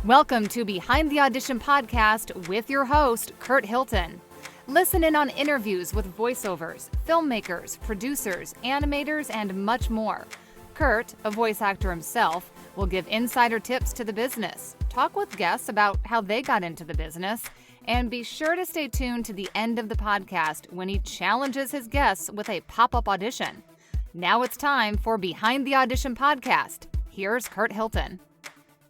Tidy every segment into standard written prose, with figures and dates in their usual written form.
Welcome to Behind the Audition podcast with your host, Curt Hilton. Listen in on interviews with voiceovers, filmmakers, producers, animators, and much more. Curt, a voice actor himself, will give insider tips to the business, talk with guests about how they got into the business, and be sure to stay tuned to the end of the podcast when he challenges his guests with a pop-up audition. Now it's time for Behind the Audition podcast. Here's Curt Hilton.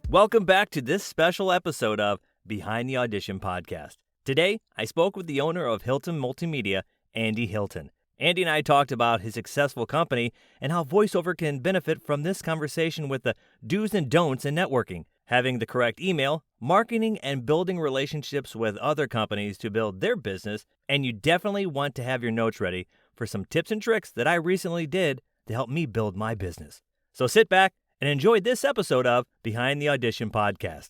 Welcome back to this special episode of Behind the Audition podcast. Today, I spoke with the owner of Hilton Multimedia, Andy Hilton. Andy and I talked about his successful company and how voiceover can benefit from this conversation with the do's and don'ts in networking, having the correct email, marketing, and building relationships with other companies to build their business. And you definitely want to have your notes ready for some tips and tricks that I recently did to help me build my business. So sit back and enjoy this episode of Behind the Audition podcast.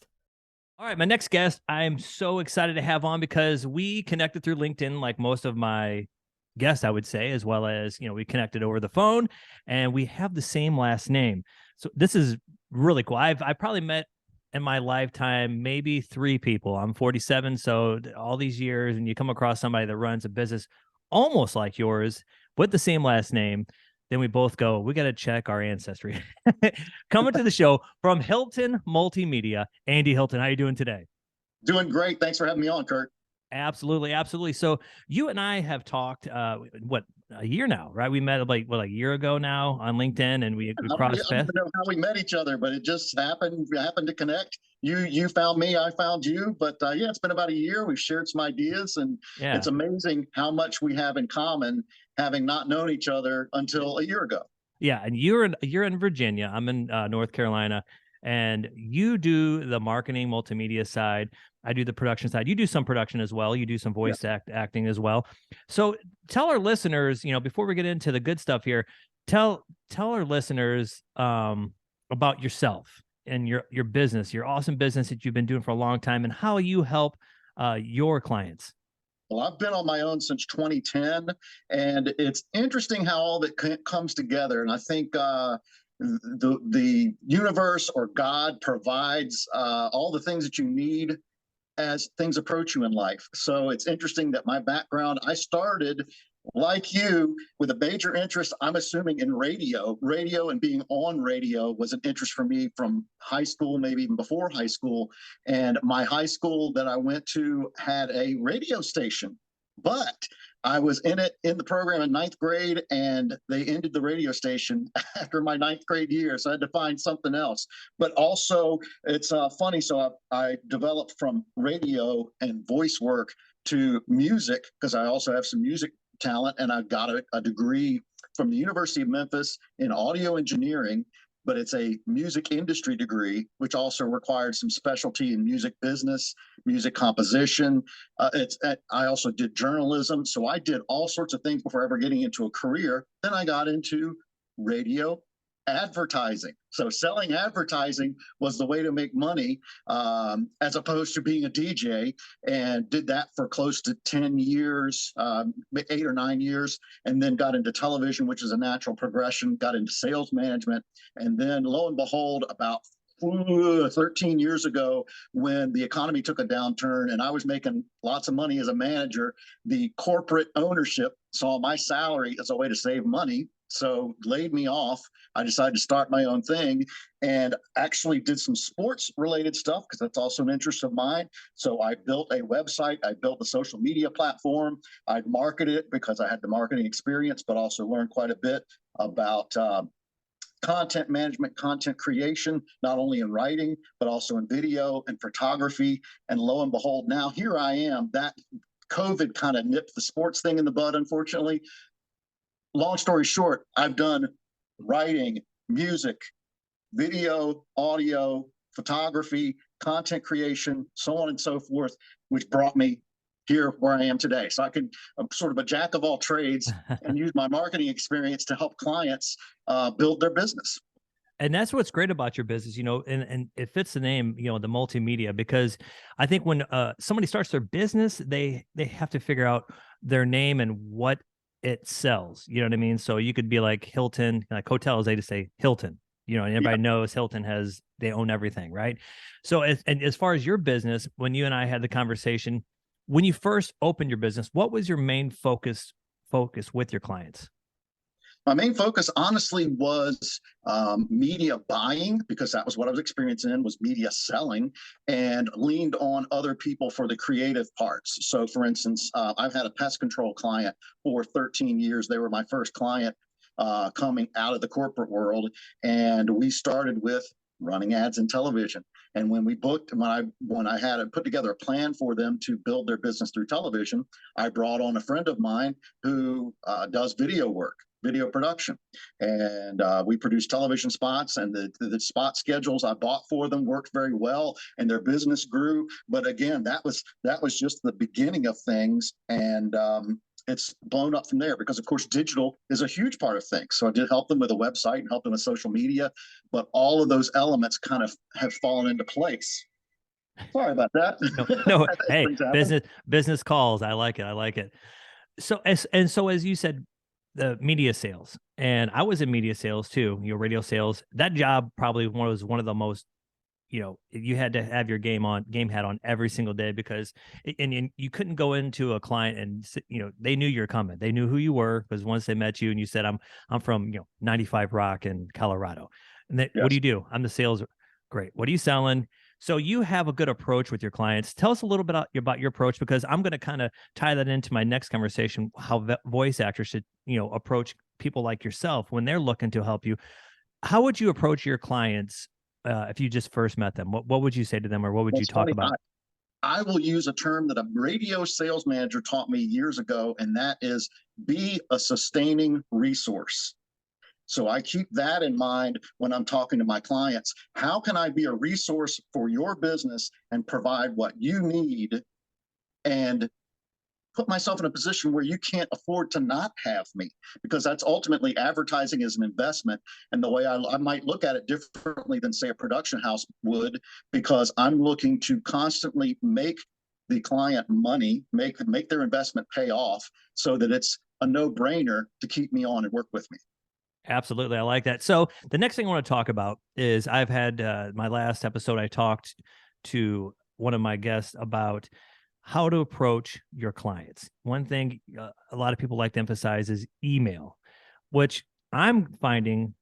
All right, my next guest, I'm so excited to have on because we connected through LinkedIn like most of my guests, I would say, as well as, we connected over the phone and we have the same last name. So this is really cool. I've probably met in my lifetime maybe 3 people. I'm 47, so all these years, and you come across somebody that runs a business almost like yours with the same last name, then we both go, we got to check our ancestry. Coming to the show from Hilton Multimedia, Andy Hilton. How you doing today? Doing great. Thanks for having me on, Curt. Absolutely. Absolutely. So you and I have talked, a year now, right? We met like a year ago now on LinkedIn, and we crossed paths. I don't know how we met each other, but it just happened. We happened to connect. You found me, I found you. But it's been about a year. We've shared some ideas, and It's amazing how much we have in common, having not known each other until a year ago. Yeah, and you're in Virginia. I'm in North Carolina, and you do the marketing multimedia side. I do the production side. You do some production as well. You do some voice acting as well. So tell our listeners, before we get into the good stuff here, tell our listeners about yourself and your business, your awesome business that you've been doing for a long time, and how you help your clients. Well, I've been on my own since 2010, and it's interesting how all that comes together. And I think the universe or God provides all the things that you need as things approach you in life. So it's interesting that my background, I started like you with a major interest, I'm assuming, in radio. Radio and being on radio was an interest for me from high school, maybe even before high school. And my high school that I went to had a radio station, but I was in the program in 9th grade, and they ended the radio station after my 9th grade year. So I had to find something else. But also, it's funny. So I developed from radio and voice work to music, because I also have some music talent, and I got a degree from the University of Memphis in audio engineering. But it's a music industry degree, which also required some specialty in music business, music composition. I also did journalism. So I did all sorts of things before ever getting into a career. Then I got into radio advertising. So selling advertising was the way to make money, as opposed to being a DJ, and did that for close to 10 years, 8 or 9 years, and then got into television, which is a natural progression, got into sales management. And then lo and behold, about 13 years ago, when the economy took a downturn and I was making lots of money as a manager, the corporate ownership saw my salary as a way to save money, so laid me off. I decided to start my own thing, and actually did some sports related stuff because that's also an interest of mine. So I built a website, I built a social media platform, I marketed it because I had the marketing experience, but also learned quite a bit about content management, content creation, not only in writing, but also in video and photography. And lo and behold, now here I am. That COVID kind of nipped the sports thing in the bud, unfortunately. Long story short, I've done writing, music, video, audio, photography, content creation, so on and so forth, which brought me here where I am today. So I'm sort of a jack of all trades and use my marketing experience to help clients build their business. And that's what's great about your business, and it fits the name, the multimedia, because I think when somebody starts their business, they have to figure out their name and what it sells. You know what I mean? So you could be like Hilton, like hotels, they just say Hilton. and everybody knows Hilton they own everything, right? So as far as your business, when you and I had the conversation, when you first opened your business, what was your main focus with your clients? My main focus, honestly, was media buying, because that was what I was experiencing in, was media selling, and leaned on other people for the creative parts. So, for instance, I've had a pest control client for 13 years. They were my first client coming out of the corporate world, and we started with running ads in television. And when I had to put together a plan for them to build their business through television, I brought on a friend of mine who does video production, and we produced television spots, and the spot schedules I bought for them worked very well, and their business grew. But again, that was just the beginning of things, and it's blown up from there, because of course digital is a huge part of things. So I did help them with a website and help them with social media, but all of those elements kind of have fallen into place. Sorry about that. No, hey, business calls. I like it. So as you said, the media sales, and I was in media sales too, radio sales. That job probably was one of the most, you had to have your game hat on every single day, because and you couldn't go into a client and they knew you're coming. They knew who you were, because once they met you and you said, I'm from 95 Rock in Colorado, and Yes. What do you do? I'm the sales. Great. What are you selling? So you have a good approach with your clients. Tell us a little bit about your approach, because I'm going to kind of tie that into my next conversation, how voice actors should, approach people like yourself when they're looking to help you. How would you approach your clients if you just first met them? What would you say to them, or what would you talk about? I will use a term that a radio sales manager taught me years ago, and that is be a sustaining resource. So I keep that in mind when I'm talking to my clients. How can I be a resource for your business and provide what you need, and put myself in a position where you can't afford to not have me? Because that's ultimately, advertising is an investment. And the way I might look at it differently than, say, a production house would, because I'm looking to constantly make the client money, make their investment pay off, so that it's a no-brainer to keep me on and work with me. Absolutely. I like that. So the next thing I want to talk about is, I've had my last episode, I talked to one of my guests about how to approach your clients. One thing a lot of people like to emphasize is email, which I'm finding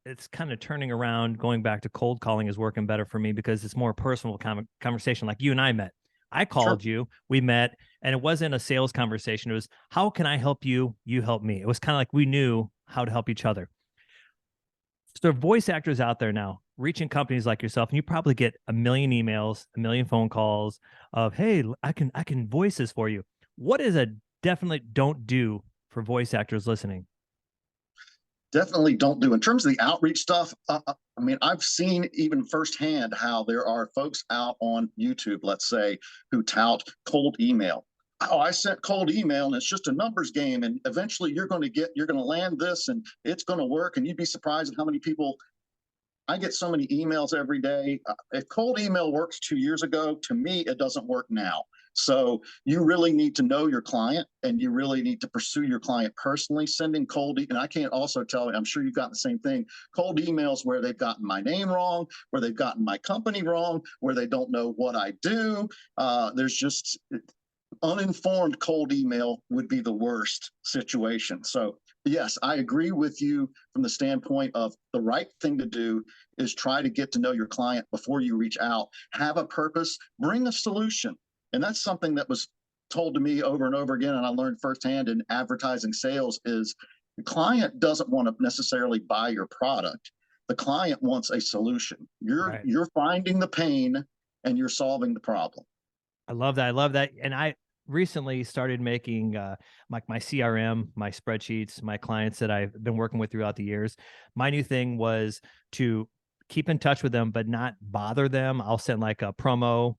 it's kind of turning around. Going back to cold calling is working better for me, because it's more personal conversation, like you and I met. I called you, we met, and it wasn't a sales conversation. It was, how can I help you? You help me. It was kind of like we knew how to help each other. So there are voice actors out there now reaching companies like yourself, and you probably get a million emails, a million phone calls of, hey, I can voice this for you. What is a definitely don't do for voice actors listening? Definitely don't do. In terms of the outreach stuff, I've seen even firsthand how there are folks out on YouTube, let's say, who tout cold email. Oh, I sent cold email, and it's just a numbers game, and eventually you're going to land this, and it's going to work. And you'd be surprised at how many people. I get so many emails every day. If cold email works 2 years ago, to me, it doesn't work now. So you really need to know your client, and you really need to pursue your client personally. Sending and I can't also tell you, I'm sure you've gotten the same thing, cold emails where they've gotten my name wrong, where they've gotten my company wrong, where they don't know what I do. There's just uninformed cold email would be the worst situation. So yes, I agree with you from the standpoint of the right thing to do is try to get to know your client before you reach out. Have a purpose, bring a solution. And that's something that was told to me over and over again, and I learned firsthand in advertising sales, is the client doesn't want to necessarily buy your product. The client wants a solution. You're finding the pain, and you're solving the problem. I love that. And I recently started making like my CRM, my spreadsheets, my clients that I've been working with throughout the years. My new thing was to keep in touch with them, but not bother them. I'll send like a promo,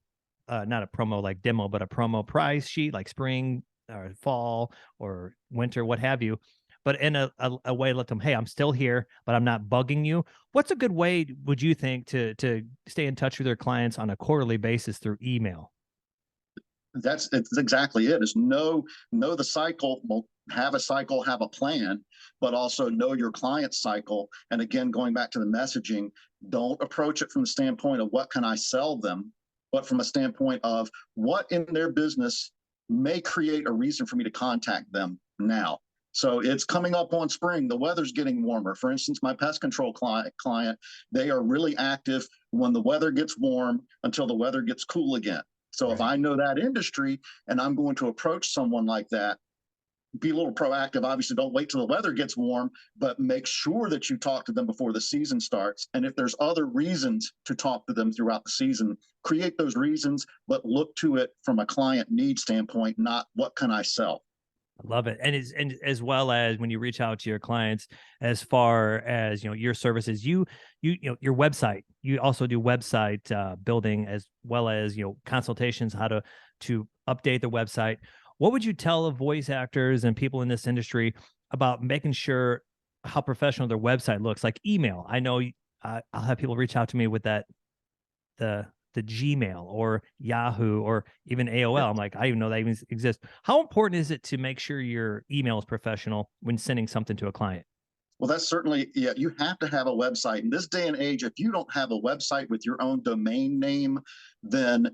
not a promo like demo, but a promo price sheet, like spring or fall or winter, what have you. But in a way, let them, hey, I'm still here, but I'm not bugging you. What's a good way, would you think, to stay in touch with their clients on a quarterly basis through email? It's exactly it. Is know the cycle. have a cycle, have a plan, but also know your client's cycle. And again, going back to the messaging, don't approach it from the standpoint of what can I sell them, but from a standpoint of what in their business may create a reason for me to contact them now. So it's coming up on spring. The weather's getting warmer. For instance, my pest control client, they are really active when the weather gets warm until the weather gets cool again. So if I know that industry and I'm going to approach someone like that, be a little proactive. Obviously, don't wait till the weather gets warm, but make sure that you talk to them before the season starts. And if there's other reasons to talk to them throughout the season, create those reasons, but look to it from a client need standpoint, not what can I sell. I love it. And as well as when you reach out to your clients, as far as, your services, your website, you also do website building, as well as, consultations, how to update the website. What would you tell voice actors and people in this industry about making sure how professional their website looks? Like email. I know I'll have people reach out to me with the Gmail or Yahoo or even AOL. I'm like, I even know that even exists. How important is it to make sure your email is professional when sending something to a client? Well, that's certainly, yeah, you have to have a website. In this day and age, if you don't have a website with your own domain name, then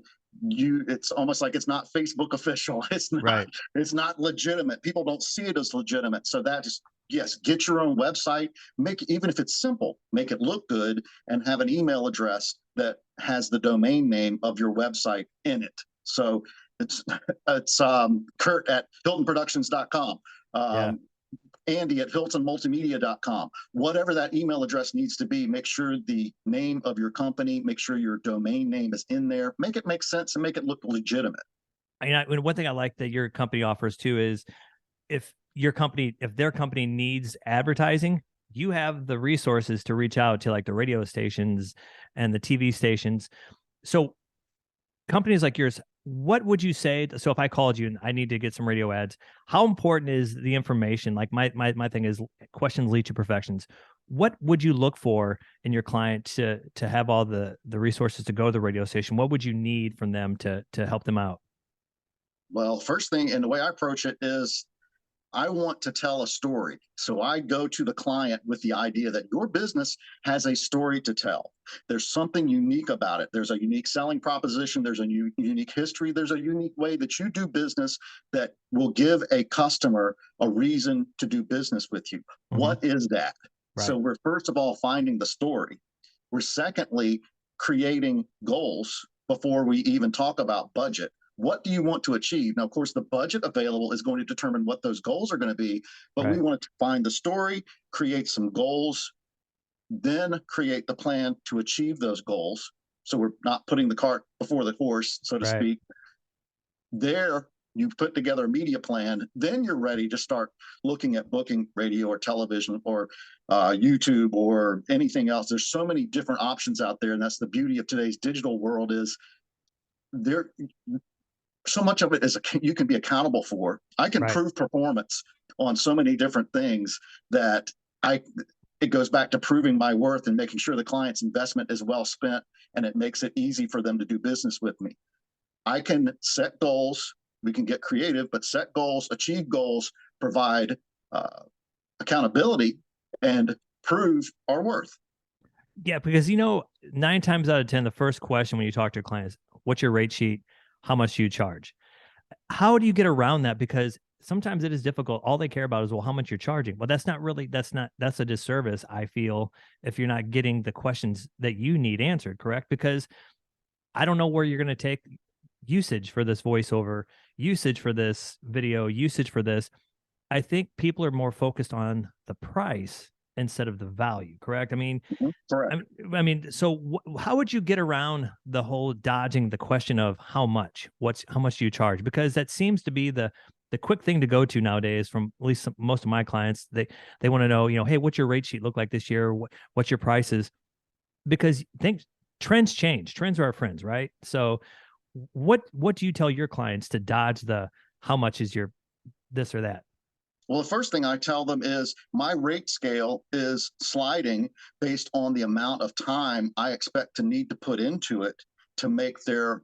it's almost like it's not Facebook official. Right. It's not legitimate. People don't see it as legitimate. So that is, yes, get your own website, even if it's simple, make it look good, and have an email address that has the domain name of your website in it. So it's Curt at HiltonProductions.com. Yeah. Andy at HiltonMultimedia.com. Whatever that email address needs to be, make sure the name of your company, make sure your domain name is in there, make it make sense and make it look legitimate. One thing I like that your company offers too is if their company needs advertising, you have the resources to reach out to like the radio stations and the TV stations. So companies like yours, what would you say? So if I called you and I need to get some radio ads, how important is the information? Like my thing is questions lead to perfections. What would you look for in your client to have all the resources to go to the radio station? What would you need from them to help them out? Well, first thing, and the way I approach it is I want to tell a story. So I go to the client with the idea that your business has a story to tell. There's something unique about it. There's a unique selling proposition. There's a unique history. There's a unique way that you do business that will give a customer a reason to do business with you. Mm-hmm. What is that? Right. So we're first of all finding the story. We're secondly creating goals before we even talk about budget. What do you want to achieve? Now, of course, the budget available is going to determine what those goals are going to be, but we want to find the story, create some goals, then create the plan to achieve those goals. So we're not putting the cart before the horse, so to speak. There, you put together a media plan, then you're ready to start looking at booking radio or television or YouTube or anything else. There's so many different options out there, and that's the beauty of today's digital world is there. So much of it is you can be accountable for. I can prove performance on so many different things that it goes back to proving my worth and making sure the client's investment is well spent, and it makes it easy for them to do business with me. I can set goals. We can get creative, but set goals, achieve goals, provide accountability, and prove our worth. Yeah, because 9 times out of 10, the first question when you talk to a client is, "What's your rate sheet? How much do you charge?" How do you get around that? Because sometimes it is difficult. All they care about is, well, how much you're charging. Well, that's a disservice, I feel, if you're not getting the questions that you need answered, correct? Because I don't know where you're going to take usage for this voiceover, usage for this video, usage for this. I think people are more focused on the price instead of the value, correct? I mean, correct. So how would you get around the whole dodging the question of how much do you charge? Because that seems to be the quick thing to go to nowadays from at least most of my clients. They want to know, hey, what's your rate sheet look like this year? What's your prices? Because trends change. Trends are our friends, right? So what do you tell your clients to dodge the how much is your this or that? Well, the first thing I tell them is my rate scale is sliding based on the amount of time I expect to need to put into it to make their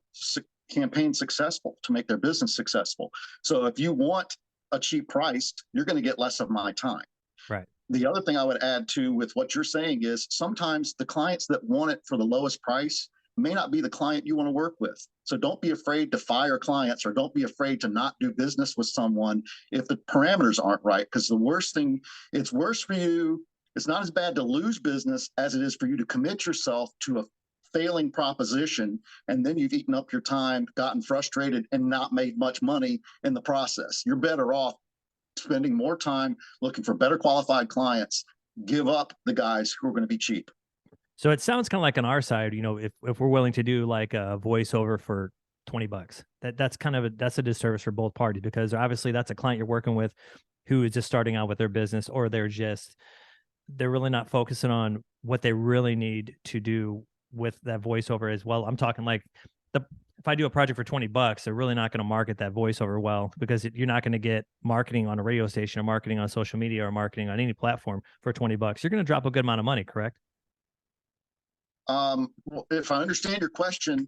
campaign successful, to make their business successful. So if you want a cheap price, you're going to get less of my time. Right. The other thing I would add to with what you're saying is sometimes the clients that want it for the lowest price may not be the client you want to work with. So don't be afraid to fire clients, or don't be afraid to not do business with someone if the parameters aren't right. Because the worst thing, it's worse for you. It's not as bad to lose business as it is for you to commit yourself to a failing proposition, and then you've eaten up your time, gotten frustrated, and not made much money in the process. You're better off spending more time looking for better qualified clients. Give up the guys who are going to be cheap. So it sounds kind of like on our side, if we're willing to do like a voiceover for $20, that's a disservice for both parties, because obviously that's a client you're working with who is just starting out with their business, or they're really not focusing on what they really need to do with that voiceover as well. I'm talking like if I do a project for $20, they're really not going to market that voiceover well, because you're not going to get marketing on a radio station, or marketing on social media, or marketing on any platform for $20. You're going to drop a good amount of money, correct? Well, if I understand your question,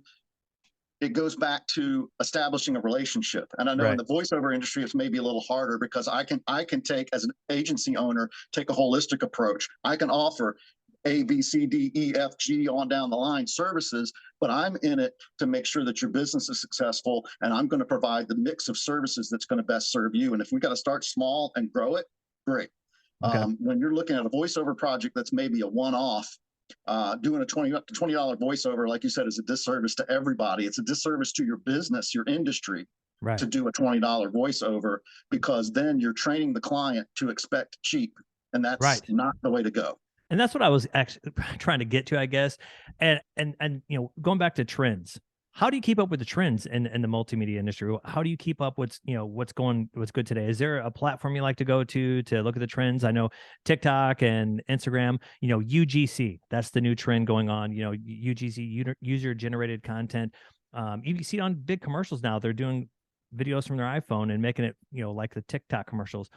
it goes back to establishing a relationship. And I know in Right. the voiceover industry, it's maybe a little harder, because I can take, as an agency owner, take a holistic approach. I can offer A, B, C, D, E, F, G on down the line services, but I'm in it to make sure that your business is successful, and I'm going to provide the mix of services that's going to best serve you. And if we got to start small and grow it, great. Okay. When you're looking at a voiceover project that's maybe a one-off, doing a $20 voiceover, like you said, is a disservice to everybody. It's a disservice to your business, your industry, Right. to do a $20 voiceover, because then you're training the client to expect cheap, and that's Right. not the way to go. And that's what I was actually trying to get to, I guess. And going back to trends, how do you keep up with the trends in the multimedia industry? How do you keep up what's good today? Is there a platform you like to go to look at the trends? I know TikTok and Instagram, UGC, that's the new trend going on, UGC, user generated content. You see it on big commercials now. They're doing videos from their iPhone and making it, like the TikTok commercials.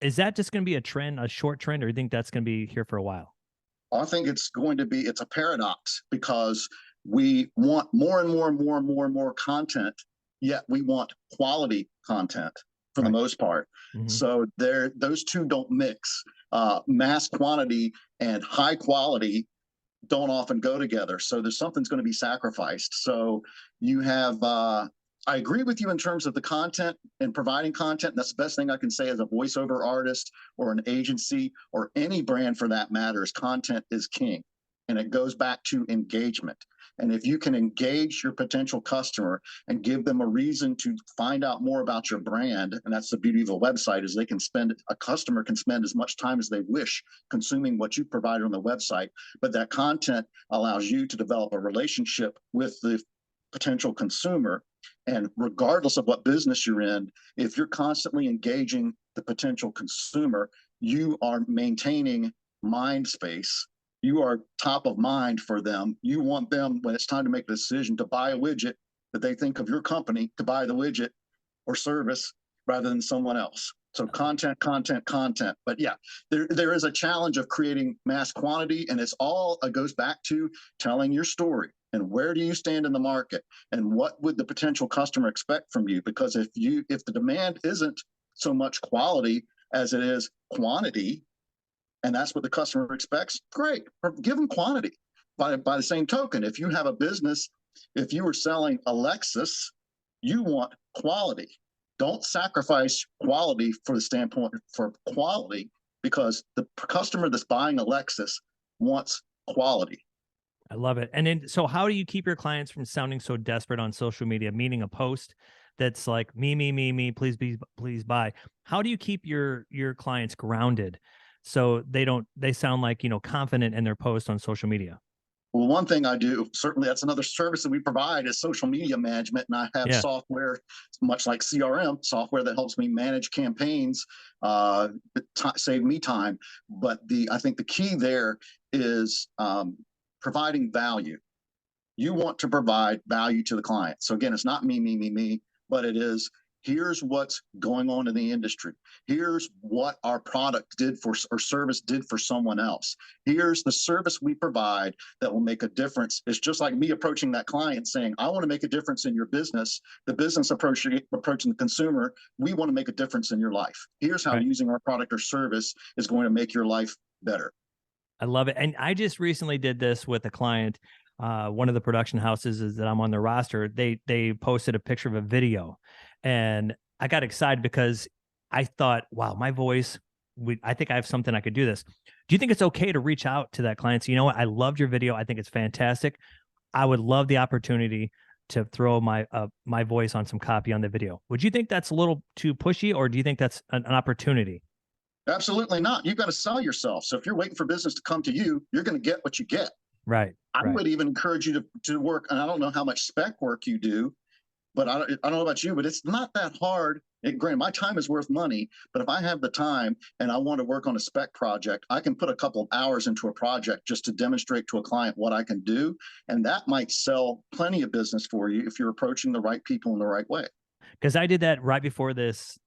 Is that just going to be a trend, a short trend, or do you think that's going to be here for a while? I think it's a paradox, because we want more and more and more and more and more content, yet we want quality content for the Right. most part. Mhm. So those two don't mix. Mass quantity and high quality don't often go together. So something's going to be sacrificed. So you have, I agree with you in terms of the content and providing content. That's the best thing I can say as a voiceover artist, or an agency, or any brand for that matter, is content is king. And it goes back to engagement. And if you can engage your potential customer and give them a reason to find out more about your brand, and that's the beauty of a website, is a customer can spend as much time as they wish consuming what you provided on the website, but that content allows you to develop a relationship with the potential consumer. And regardless of what business you're in, if you're constantly engaging the potential consumer, you are maintaining mind space. You are top of mind for them. You want them, when it's time to make a decision to buy a widget, that they think of your company to buy the widget or service rather than someone else. So content. But yeah, there is a challenge of creating mass quantity, and it goes back to telling your story, and where do you stand in the market, and what would the potential customer expect from you? Because if the demand isn't so much quality as it is quantity, and that's what the customer expects, great, give them quantity. By the same token, if you have a business, if you were selling a Lexus, you want quality. Don't sacrifice quality for the standpoint for quality, because the customer that's buying a Lexus wants quality. I love it. And then, so how do you keep your clients from sounding so desperate on social media? Meaning a post that's like me, please buy. How do you keep your clients grounded so they sound like, confident in their post on social media? Well, one thing I do, certainly that's another service that we provide, is social media management. And I have Yeah. software, much like CRM, software that helps me manage campaigns, save me time. But I think the key there is providing value. You want to provide value to the client. So again, it's not me, but it is, Here's what's going on in the industry. Here's what our product did for or service did for someone else. Here's the service we provide that will make a difference. It's just like me approaching that client saying, I want to make a difference in your business. The business approaching the consumer, we want to make a difference in your life. Here's how using our product or service is going to make your life better. I love it. And I just recently did this with a client. One of the production houses is that I'm on the roster. They posted a picture of a video, and I got excited because I thought, wow, my voice, I think I have something I could do this. Do you think it's okay to reach out to that client? So, you know what? I loved your video. I think it's fantastic. I would love the opportunity to throw my voice on some copy on the video. Would you think that's a little too pushy, or do you think that's an opportunity? Absolutely not. You've got to sell yourself. So if you're waiting for business to come to you, you're going to get what you get. Right. I would even encourage you to work, and I don't know how much spec work you do, but I don't know about you, but it's not that hard. Granted, my time is worth money, but if I have the time and I want to work on a spec project, I can put a couple of hours into a project just to demonstrate to a client what I can do. And that might sell plenty of business for you if you're approaching the right people in the right way. Because I did that right before this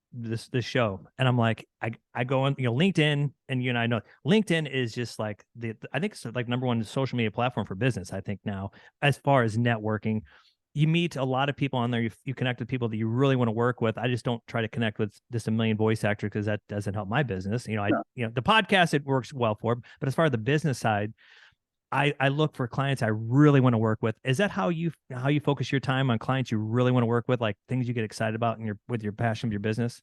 show, and I'm like, I go on, LinkedIn, and you and I know LinkedIn is just like I think it's like #1 social media platform for business. I think now, as far as networking, you meet a lot of people on there. You connect with people that you really want to work with. I just don't try to connect with just a million voice actors because that doesn't help my business. The podcast, it works well for, but as far as the business side, I look for clients I really want to work with. Is that how you focus your time on clients you really want to work with, like things you get excited about with your passion of your business?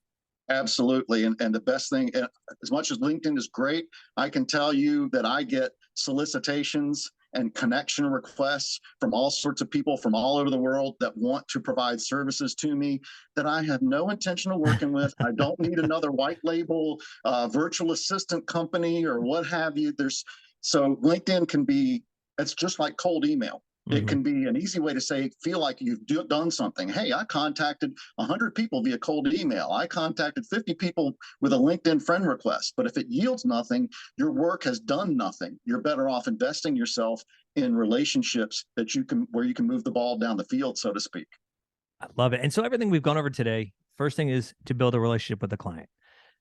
Absolutely. And the best thing, as much as LinkedIn is great, I can tell you that I get solicitations and connection requests from all sorts of people from all over the world that want to provide services to me that I have no intention of working with. I don't need another white label virtual assistant company or what have you. So LinkedIn it's just like cold email. It can be an easy way to feel like you've done something. Hey, I contacted 100 people via cold email. I contacted 50 people with a LinkedIn friend request. But if it yields nothing, your work has done nothing. You're better off investing yourself in relationships where you can move the ball down the field, so to speak. I love it. And so everything we've gone over today, first thing is to build a relationship with the client.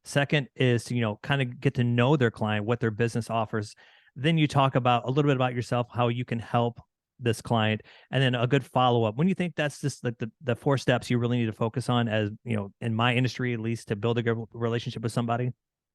Second is to, kind of get to know their client, what their business offers. Then you talk about a little bit about yourself, how you can help this client, and then a good follow-up. When you think that's just like the 4 steps you really need to focus on, as in my industry, at least, to build a good relationship with somebody?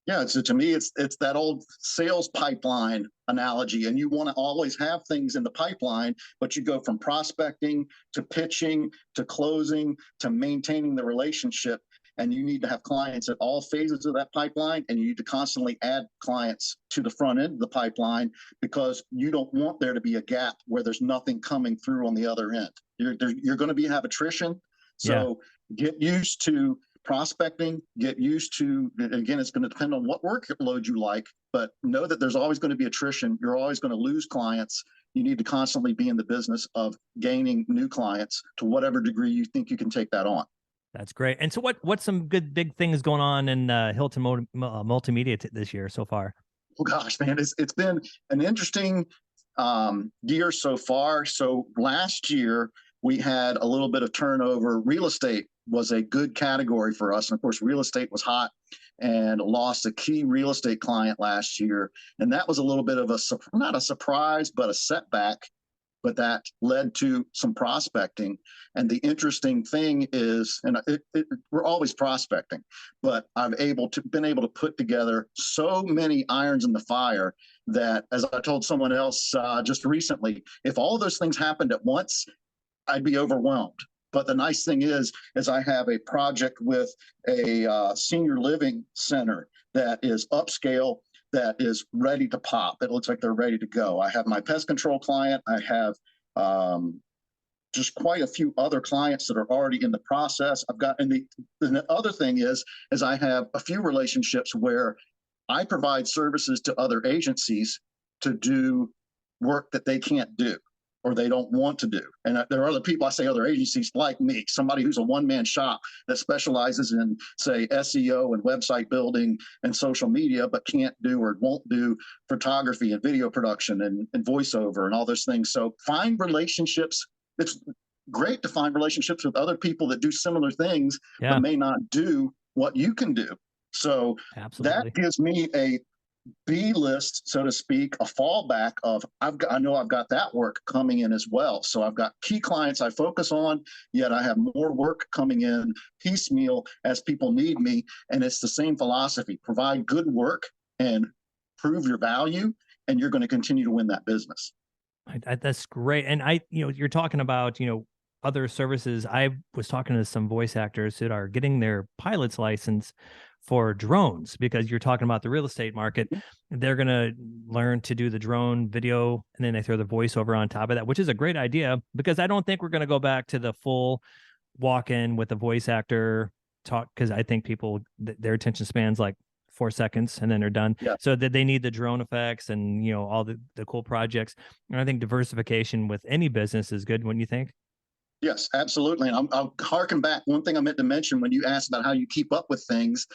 Yeah, to me, it's that old sales pipeline analogy, and you want to always have things in the pipeline, but you go from prospecting to pitching to closing to maintaining the relationship. And you need to have clients at all phases of that pipeline, and you need to constantly add clients to the front end of the pipeline because you don't want there to be a gap where there's nothing coming through on the other end. You're going to have attrition. So get used to prospecting, get used to, again, it's going to depend on what workload you like, but know that there's always going to be attrition. You're always going to lose clients. You need to constantly be in the business of gaining new clients to whatever degree you think you can take that on. That's great. And so what's some good big things going on in Hilton Multimedia this year so far? Oh gosh, man, it's been an interesting year so far. So last year we had a little bit of turnover. Real estate was a good category for us. And of course, real estate was hot and lost a key real estate client last year. And that was a little bit of not a surprise, but a setback. But that led to some prospecting. And the interesting thing is, and we're always prospecting, but I've been able to put together so many irons in the fire that, as I told someone else just recently, if all of those things happened at once, I'd be overwhelmed. But the nice thing is I have a project with a senior living center that is upscale, that is ready to pop. It looks like they're ready to go. I have my pest control client. I have just quite a few other clients that are already in the process. And the other thing is I have a few relationships where I provide services to other agencies to do work that they can't do or they don't want to do. And there are other people, I say other agencies like me, somebody who's a one-man shop that specializes in, say, SEO and website building and social media, but can't do or won't do photography and video production and voiceover and all those things. So find relationships. great to find relationships with other people that do similar things, Yeah, but may not do what you can do. So absolutely. that gives me a B list, so to speak, a fallback of I know I've got that work coming in as well. So I've got key clients I focus on, yet I have more work coming in piecemeal as people need me. And it's the same philosophy: provide good work and prove your value, and you're going to continue to win that business. That's great. And you're talking about, other services. I was talking to some voice actors that are getting their pilot's license for drones because you're talking about the real estate market. They're going to learn to do the drone video and then they throw the voiceover on top of that, which is a great idea because I don't think we're going to go back to the full walk in with a voice actor talk because I think people, their attention spans like 4 seconds and then they're done. Yeah. So that they need the drone effects and, all the cool projects. And I think diversification with any business is good, wouldn't you think? Yes, absolutely. And I'll harken back. One thing I meant to mention when you asked about how you keep up with things,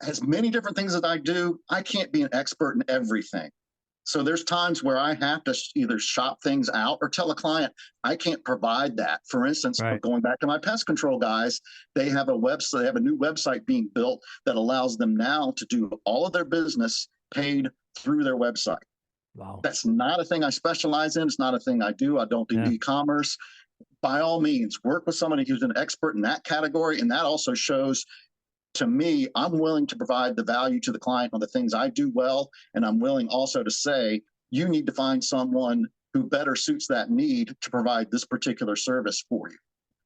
as many different things as I do, I can't be an expert in everything. So there's times where I have to either shop things out or tell a client I can't provide that. For instance, Right. going back to my pest control guys, they have a website, they have a new website being built that allows them now to do all of their business paid through their website. Wow. That's not a thing I specialize in. It's not a thing I do. I don't do e-commerce. By all means, work with somebody who's an expert in that category. And that also shows to me, I'm willing to provide the value to the client on the things I do well. And I'm willing also to say, you need to find someone who better suits that need to provide this particular service for you.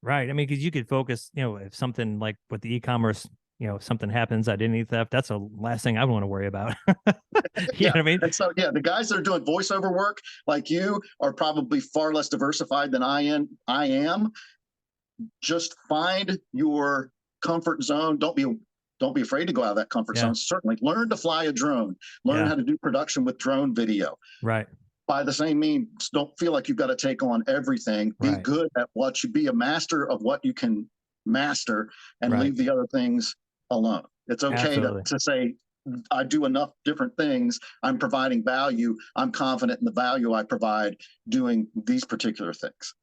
Right. I mean, because you could focus, if something like with the e-commerce, something happens, identity theft, that's the last thing I want to worry about. You know what I mean? And so, the guys that are doing voiceover work like you are probably far less diversified than I am. Just find your comfort zone. Don't be afraid to go out of that comfort zone. Certainly learn to fly a drone, learn how to do production with drone video. Right. By the same means, don't feel like you've got to take on everything. Be good at what you be a master of what you can master and leave the other things alone. It's okay to say, I do enough different things. I'm providing value. I'm confident in the value I provide doing these particular things.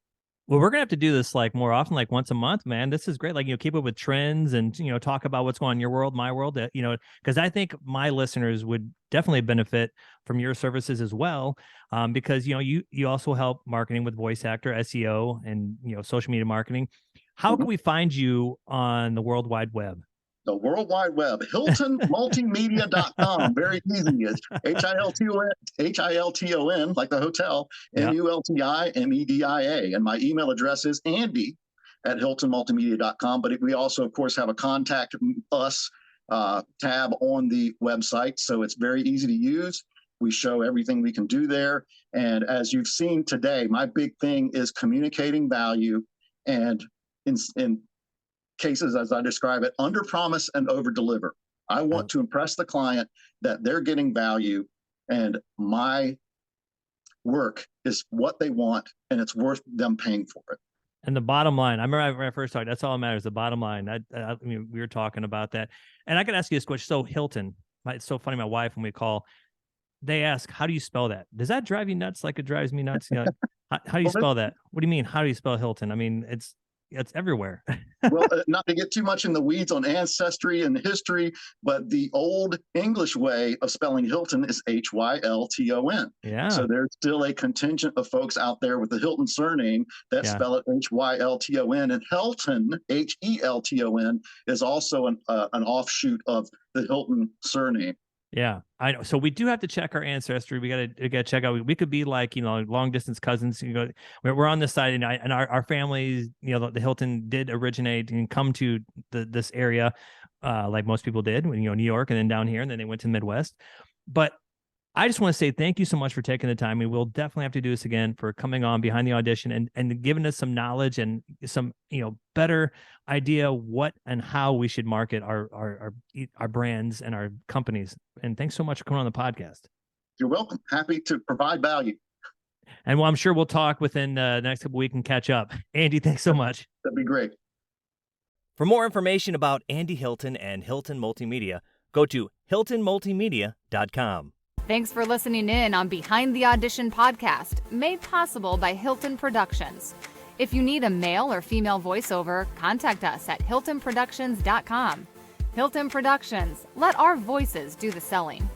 Well, we're gonna have to do this like more often, like once a month, man. This is great. Like, keep up with trends and, talk about what's going on in your world, my world, because I think my listeners would definitely benefit from your services as well. Because, you also help marketing with voice actor, SEO, and, social media marketing. How can we find you on the World Wide Web? The World Wide Web, HiltonMultimedia.com. Very easy. It's Hilton, like the hotel, MultiMedia. And my email address is Andy@HiltonMultimedia.com. But we also, of course, have a contact us tab on the website. So it's very easy to use. We show everything we can do there. And as you've seen today, my big thing is communicating value and in cases, as I describe it, under promise and over deliver. I want to impress the client that they're getting value and my work is what they want and it's worth them paying for it. And the bottom line, I remember when I first talked, that's all that matters, the bottom line. I mean, we were talking about that. And I could ask you this question. So Hilton, it's so funny, my wife, when we call, they ask, how do you spell that? Does that drive you nuts like it drives me nuts? How do you spell that? What do you mean? How do you spell Hilton? I mean, it's everywhere. Well, not to get too much in the weeds on ancestry and history, but the old English way of spelling Hilton is Hylton. Yeah. So there's still a contingent of folks out there with the Hilton surname that spell it Hylton. And Hilton, Helton, is also an offshoot of the Hilton surname. Yeah, I know. So we do have to check our ancestry. We gotta check out. We could be like, long distance cousins. We're on this side, and our families, the Hilton did originate and come to this area, like most people did, New York, and then down here, and then they went to the Midwest. But I just want to say thank you so much for taking the time. We will definitely have to do this again, for coming on Behind the Audition and giving us some knowledge and some, better idea what and how we should market our brands and our companies. And thanks so much for coming on the podcast. You're welcome. Happy to provide value. And I'm sure we'll talk within the next couple of weeks and catch up. Andy, thanks so much. That'd be great. For more information about Andy Hilton and Hilton Multimedia, go to HiltonMultimedia.com. Thanks for listening in on Behind the Audition podcast, made possible by Hilton Productions. If you need a male or female voiceover, contact us at hiltonproductions.com. Hilton Productions, let our voices do the selling.